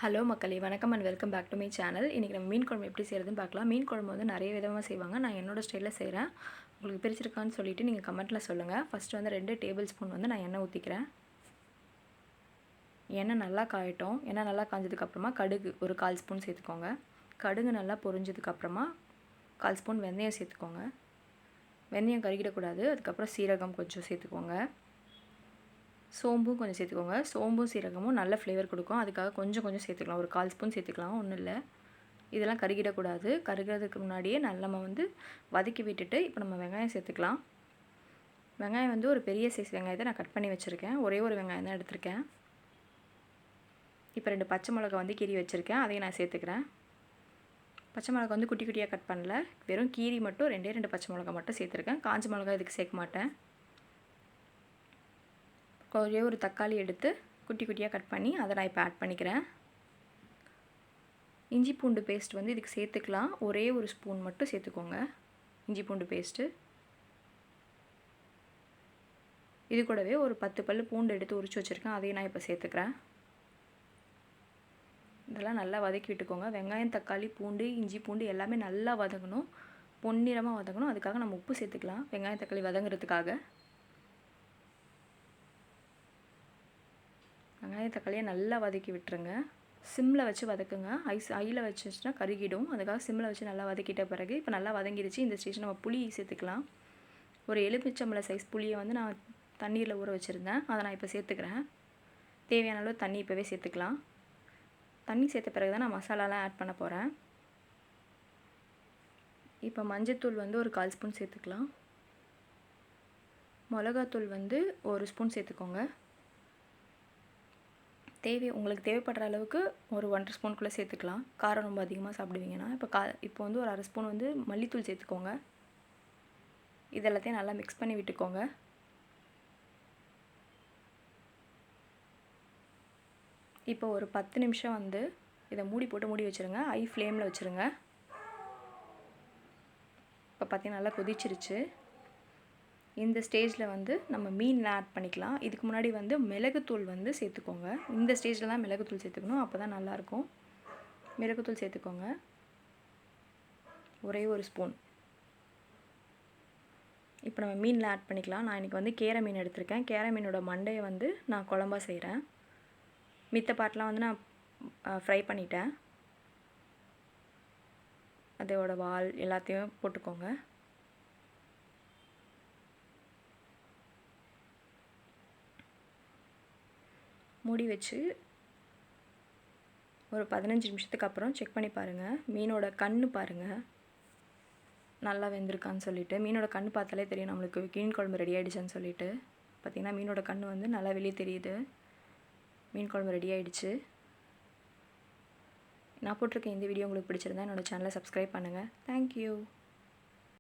Hello மக்களே, வணக்கம் and welcome back to my channel. இன்றைக்கி நம்ம மீன் குழம்பு எப்படி செய்கிறதுன்னு பார்க்கலாம். மீன் குழம்பு வந்து நிறைய விதமாக செய்வாங்க. நான் என்னோடய ஸ்டைலில் செய்கிறேன். உங்களுக்கு பிரிச்சிருக்கான்னு சொல்லிவிட்டு நீங்கள் கமெண்ட்டில் சொல்லுங்கள். ஃபஸ்ட்டு வந்து 2 டேபிள் ஸ்பூன் வந்து நான் எண்ணெய் ஊற்றிக்கிறேன். எண்ணெய் நல்லா காயட்டும். எண்ணெய் நல்லா காஞ்சதுக்கப்புறமா கடுகு ஒரு 1/4 ஸ்பூன் சேர்த்துக்கோங்க. கடுகு நல்லா பொரிஞ்சதுக்கப்புறமா 1/4 ஸ்பூன் வெந்தயம் சேர்த்துக்கோங்க. வெந்தயம் கருகிடக்கூடாது. அதுக்கப்புறம் சீரகம் கொஞ்சம் சேர்த்துக்கோங்க. சோம்பும் கொஞ்சம் சேர்த்துக்கோங்க. சோம்பும் சீரகமும் நல்ல ஃப்ளேவர் கொடுக்கும். அதுக்காக கொஞ்சம் சேர்த்துக்கலாம். ஒரு 1/4 ஸ்பூன் சேர்த்துக்கலாம், ஒன்றும் இல்லை. இதெல்லாம் கருகிடக்கூடாது. கருகிறதுக்கு முன்னாடியே நம்ம வந்து வதக்கி விட்டுட்டு இப்போ நம்ம வெங்காயம் சேர்த்துக்கலாம். வெங்காயம் வந்து ஒரு பெரிய சைஸ் வெங்காயத்தை நான் கட் பண்ணி வச்சுருக்கேன். ஒரே ஒரு வெங்காயம் தான் எடுத்திருக்கேன். இப்போ 2 பச்சை மிளகா வந்து கீறி வச்சுருக்கேன், அதையும் நான் சேர்த்துக்கிறேன். பச்சை மிளகா வந்து குட்டி குட்டியாக கட் பண்ணல, வெறும் கீரி மட்டும் 2 பச்சை மிளகா மட்டும் சேர்த்துருக்கேன். காஞ்ச மிளகா இதுக்கு சேர்க்க மாட்டேன். ஒரே ஒரு தக்காளி எடுத்து குட்டி குட்டியாக கட் பண்ணி அதை நான் இப்போ ஆட் பண்ணிக்கிறேன். இஞ்சி பூண்டு பேஸ்ட் வந்து இதுக்கு சேர்த்துக்கலாம். ஒரே ஒரு ஸ்பூன் மட்டும் சேர்த்துக்கோங்க இஞ்சி பூண்டு பேஸ்ட்டு. இது கூடவே ஒரு 10 பல் பூண்டு எடுத்து உரிச்சு வச்சுருக்கேன், அதையும் நான் இப்போ சேர்த்துக்கிறேன். இதெல்லாம் நல்லா வதக்கி விட்டுக்கோங்க. வெங்காயம், தக்காளி, பூண்டு, இஞ்சி பூண்டு எல்லாமே நல்லா வதங்கணும், பொன்னிறமாக வதங்கணும். அதுக்காக நம்ம உப்பு சேர்த்துக்கலாம் வெங்காயம் தக்காளி வதங்குறதுக்காக. வெங்காயம் தக்காளியை நல்லா வதக்கி விட்டுருங்க. சிம்மில் வச்சு வதக்குங்க. ஐயில் வச்சுச்சுன்னா கருகிடும். அதுக்காக சிம்மில் வச்சு நல்லா வதக்கிட்ட பிறகு இப்போ நல்லா வதங்கிடுச்சு. இந்த ஸ்டேஜ் நம்ம புளி சேர்த்துக்கலாம். ஒரு எலுமிச்சம்பழ சைஸ் புளியை வந்து நான் தண்ணீரில் ஊற வச்சுருந்தேன், அதை நான் இப்போ சேர்த்துக்கிறேன். தேவையான அளவு தண்ணி இப்போவே சேர்த்துக்கலாம். தண்ணி சேர்த்த பிறகு தான் நான் மசாலாலாம் ஆட் பண்ண போகிறேன். இப்போ மஞ்சத்தூள் வந்து ஒரு 1/4 ஸ்பூன் சேர்த்துக்கலாம். மிளகாத்தூள் வந்து 1 ஸ்பூன் சேர்த்துக்கோங்க. உங்களுக்கு தேவைப்படுற அளவுக்கு ஒரு 1/2 ஸ்பூனுக்குள்ளே சேர்த்துக்கலாம். காரம் ரொம்ப அதிகமாக சாப்பிடுவீங்கன்னா இப்போ வந்து ஒரு 1/2 ஸ்பூன் வந்து மல்லித்தூள் சேர்த்துக்கோங்க. இது எல்லாத்தையும் நல்லா மிக்ஸ் பண்ணி விட்டுக்கோங்க. இப்போ ஒரு 10 நிமிஷம் வந்து இதை மூடி வச்சுருங்க. ஹை ஃப்ளேமில் வச்சுருங்க. இப்போ பார்த்தீங்கன்னா நல்லா கொதிச்சிருச்சு. இந்த ஸ்டேஜில் வந்து நம்ம மீன்லாம் ஆட் பண்ணிக்கலாம். இதுக்கு முன்னாடி வந்து மிளகுத்தூள் வந்து சேர்த்துக்கோங்க. இந்த ஸ்டேஜில் தான் மிளகுத்தூள் சேர்த்துக்கணும், அப்போ தான் நல்லாயிருக்கும். மிளகுத்தூள் சேர்த்துக்கோங்க, ஒரே ஒரு ஸ்பூன். இப்போ நம்ம மீனில் ஆட் பண்ணிக்கலாம். நான் இன்றைக்கி வந்து கேரை மீன் எடுத்திருக்கேன். கேரை மீனோட மண்டையை வந்து நான் குழம்பா செய்கிறேன். மித்த பாட்டெலாம் வந்து நான் ஃப்ரை பண்ணிட்டேன். அதோட வால் எல்லாத்தையும் போட்டுக்கோங்க. மூடி வச்சு ஒரு 15 நிமிஷத்துக்கு அப்புறம் செக் பண்ணி பாருங்கள். மீனோட கண் பாருங்கள் நல்லா வெந்திருக்கான்னு சொல்லிவிட்டு. மீனோட கண் பார்த்தாலே தெரியும் நம்மளுக்கு மீன் குழம்பு ரெடி ஆகிடுச்சான்னு சொல்லிவிட்டு. பார்த்திங்கன்னா மீனோட கண் வந்து நல்லா வெளியே தெரியுது. மீன் குழம்பு ரெடி ஆகிடுச்சு. நான் போட்டிருக்கேன் இந்த வீடியோ உங்களுக்கு பிடிச்சிருந்தா என்னோடய சேனலை சப்ஸ்கிரைப் பண்ணுங்கள். தேங்க்யூ.